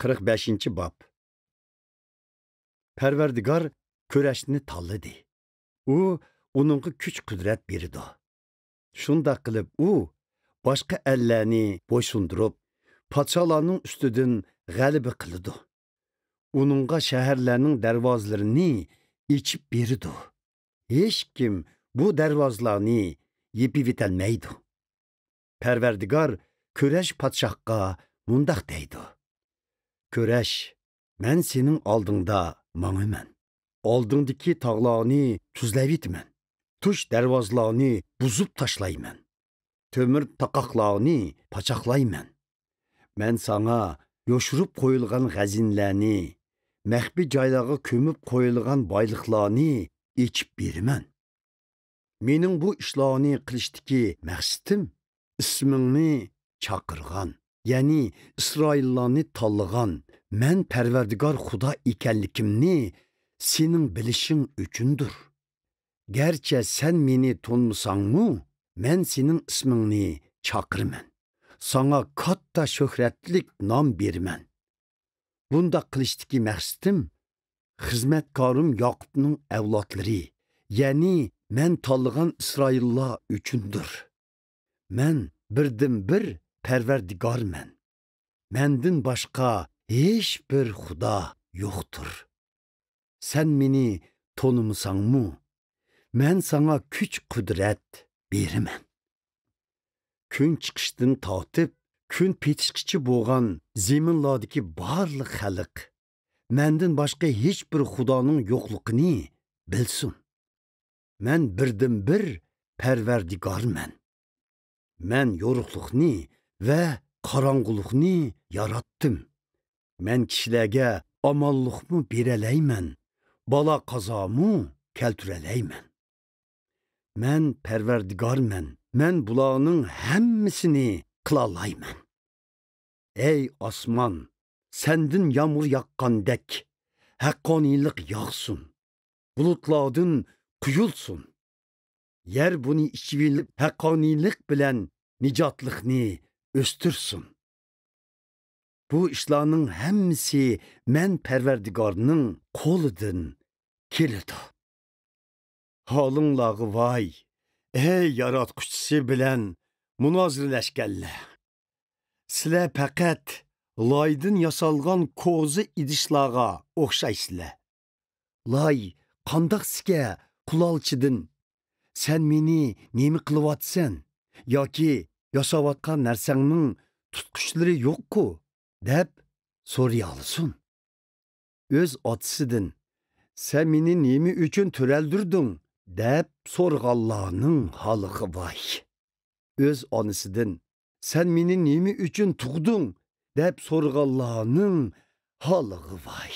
45 bob. Parvardigor kurashni tanladi. U uningga kuch-qudrat berdi. Shunda qilib u boshqa ellarni bo'ysundirib, podsholarning ustidan g'alaba qildi. Uningga shaharlarning darvozalarini ichib berdi. Hech kim bu darvozlarni yepib etolmaydi. Parvardigor kurash podshohga mundaq deydi. Kurash, men sening oldingda manaman. Oldingdagi tog'larni tuzlab etaman. Tush darvozlarni buzib tashlayman. Tömür taqoqlarni pachoqlayman. Men sana yoshirib qo'yilgan g'azinlarni, maxfiy joylarga ko'mib qo'yilgan boyliqlarni ichib beraman. Mening bu ishlarni qilishdagi maqsadim ismingni chaqirgan, ya'ni Isroillarni tanlagan men Parvardigor Xudo ekanligimni sening bilishing uchundir. Gerçi sen meni tanımasangmı, men senin ismingni chaqiraman. Sana katta şöhretlik nom beraman. Bunda qilishdagi maqsadim xizmatkorim Yoqubning avlodlari, ya'ni men tanlagan Isroillar uchundir. Men birdan bir Parvardigorman. Mendan boshqa hech bir Xudo yo'qdir. Sen meni tanımasangmı, men sana kuch-qudrat beraman. Kun chiqishdan tortib, kun petishgacha bo'lgan zaminlardagi barliq xalq mendan boshqa hech bir Xudoning yo'qligini bilsin. Men birdan bir Parvardigorman. Men yo'riqlikni va qorong'ulikni yaratdim. Men kishilarga omonlikmi beralayman, balo qazomu keltiralayman. Men Parvardigorman. Men bularning hammasini qilalayman. Ey osmon, sendin yağmur yaqqandek haqqoniylik yağsın. Bulutlardan quyulsun. Yer buni ichib haqqoniylik bilan nijotlikni o'stirsin. Bu ishlarning hammasi men Parvardigorning qo'lidan keladi. Halinglarga voy, ey yaratquchisi bilan munozirlashganlar. Sizlar faqat loydan yasalgan ko'zi idishlarga o'xshaysizlar. Loy qandoq sizga qulolchidan sen meni nima qilyapsan yoki yasayotgan narsangning tutqichlari yo'q-ku deb so'rayolsin. O'z otasidan sen meni nima uchun to'raldirding deb so'rg'anlarning holiga voy. O'z onasidan sen meni nima uchun tug'ding deb so'rg'anlarning holiga voy.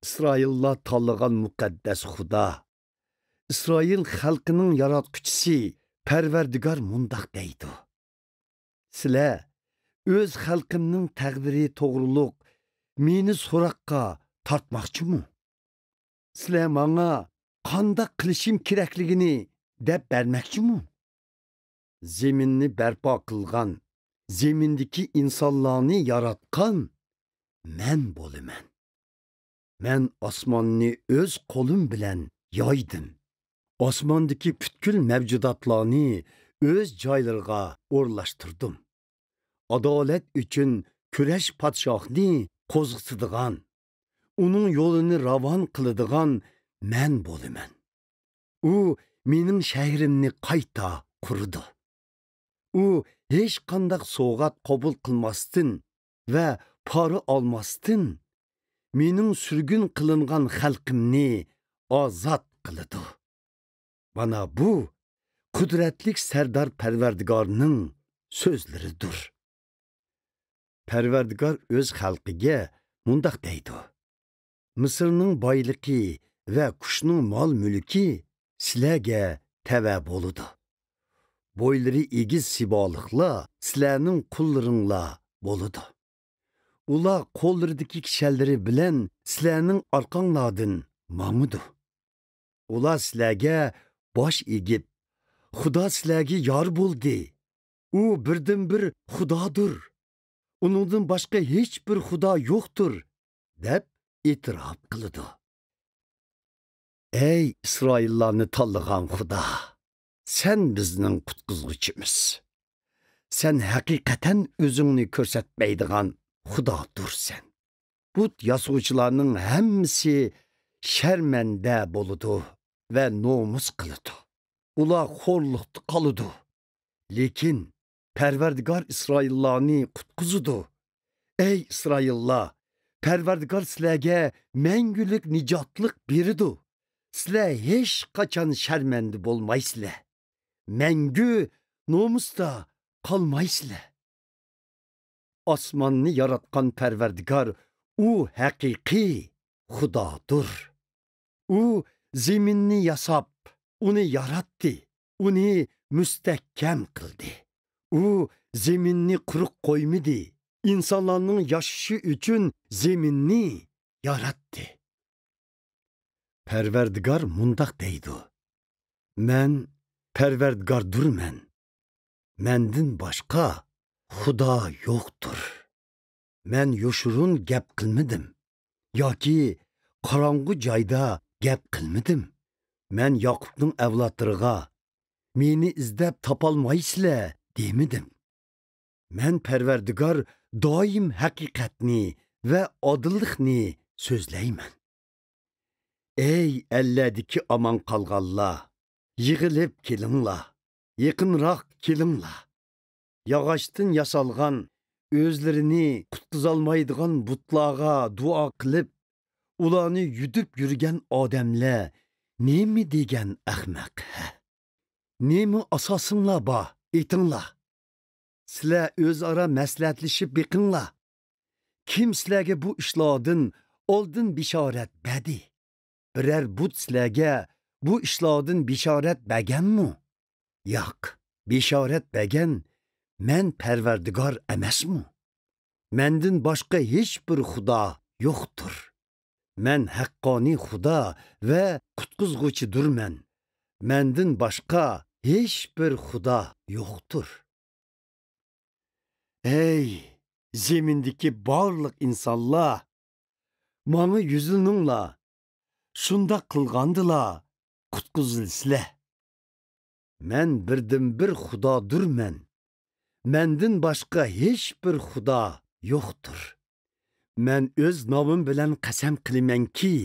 İsraillar tanlagan muqaddas Xudo, İsrail xalqining yaratquchisi Parvardigor mundaq deydi. Sizlar o'z xalqimning taqdiri to'g'riliq meni so'roqqa tortmoqchimi? Sizlar menga qanday qilishim kerakligini deb bermoqchimi? Zeminni barpo qilgan, zemindagi insonlarni yaratgan men bo'laman. Men osmonni o'z qo'lim bilan yoydim. Osmondagi butkul mavjudotlarni o'z joylariga o'rlashtirdim. Adolat uchun kurash podshohni qo'zg'itadigan, uning yo'lini ravon qiladigan men bo'laman. U mening shahrimni qayta qurdi. U hech qanday sovg'at qabul qilmasdan va pora olmasdan mening surgun qilingan xalqimni ozod qiladi. Bana bu qudratli sardor Parvardigorning so'zlaridir. Parvardigor o'z xalqiga mundaq deydi. Misrning boyligi va qushning mol mulki sizlarga tava bo'ladi. Boylari egiz siboliqlar sizlarning qullaringlar bo'ladi. Ular qo'llaridagi kishallari bilan sizlarning orqanglardan mangudi. Ular sizlarga bosh egib, Xudo sizlarga yor bo'ldi. U birdan bir Xudodir. uningdan boshqa hech bir xudo yo'qdir, deb e'tirof qiladi. Ey İsroillarni tanlagan Xudo, sen bizning qutqizuvchimiz. Sen haqiqatan o'zingni ko'rsatmaydigan Xudodirsan. But yasovchilarning hammasi sharmanda bo'ladi va nomus qiladi. Ular xo'rliqda qoladi. Lekin Parvardigor İsroillarni qutqizadi. Ey İsroillar, Parvardigor sizlarga mangulik nijotlik beradi. Sizlar hech qachon sharmanda bo'lmaysizlar. Mangu nomusda qolmaysizlar. Osmonni yaratgan Parvardigor u haqiqiy Xudodir. U zaminni yasab, uni yaratdi, uni mustahkam qildi. U zaminni quruq qo'ymadi. İnsanlarning yashashi uchun zaminni yaratdi. Parvardigor mundaq deydi: Men Parvardigordurman. Mendan boshqa Xudo yo'qdir. Men yoshurun gap qilmadim yoki qorong'u joyda gap qilmadim. Men Yoqubning avlodlariga meni izlab topolmaysizlar demadim. Men Parvardigor doim haqiqatni va odillikni so'zlayman. Ey alladiki aman qolganlar, yig'ilib kelinglar, yaqinroq kelinglar. Yog'ochdan yasalgan o'zlarini qutqizolmaydigan butlarga duo qilib, ularni yudib yurgan odamlar nemi degan ahmaq? Nemi asosinglar bor, aytinglar. Sizlar o'zaro maslahatlashib beqinglar. Kim sizlarga bu ishlardan oldin bishorat berdi? Biror but sizlarga bu ishlardan bishorat berganmi? Yo'q, bishorat bergan men Parvardigor emasmi? Mendan boshqa hech bir xudo yo'qdir. Men haqqoniy xudo va qutqizg'uchidirman. Mendan boshqa hech bir xudo yo'qdir. Ey zemindagi barliq insonlar, manga yuzlaninglar. Shunda qilgandilar, qutqizilsizlar. Men birdan bir xudodirman. Mendan boshqa hech bir xudo yo'qdir. Men o'z nomim bilan qasam qilamanki,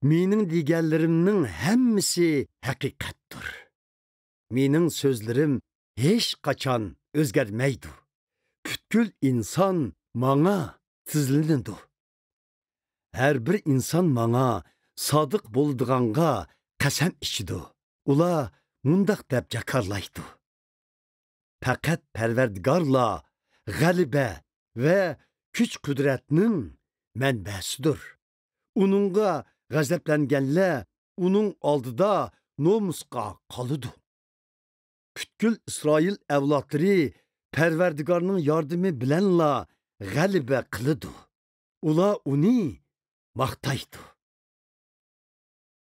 mening deganlarimning hammasi haqiqatdir. Mening so'zlarim hech qachon o'zgarmaydi. Butkul inson manga tizlanadi. Har bir inson manga sodiq bo'ldiganga qasam ichidi. Ular mundaq deb jakarlaydi: Faqat Parvardigorla g'alaba va kuch-qudratning manbasidir. Uningga g'azablanganlar uning oldida nomusga qoladi. Butkul İsroil avlodlari Parvardigorning yordami bilanla g'alaba qiladi. Ular uni maqtaydi.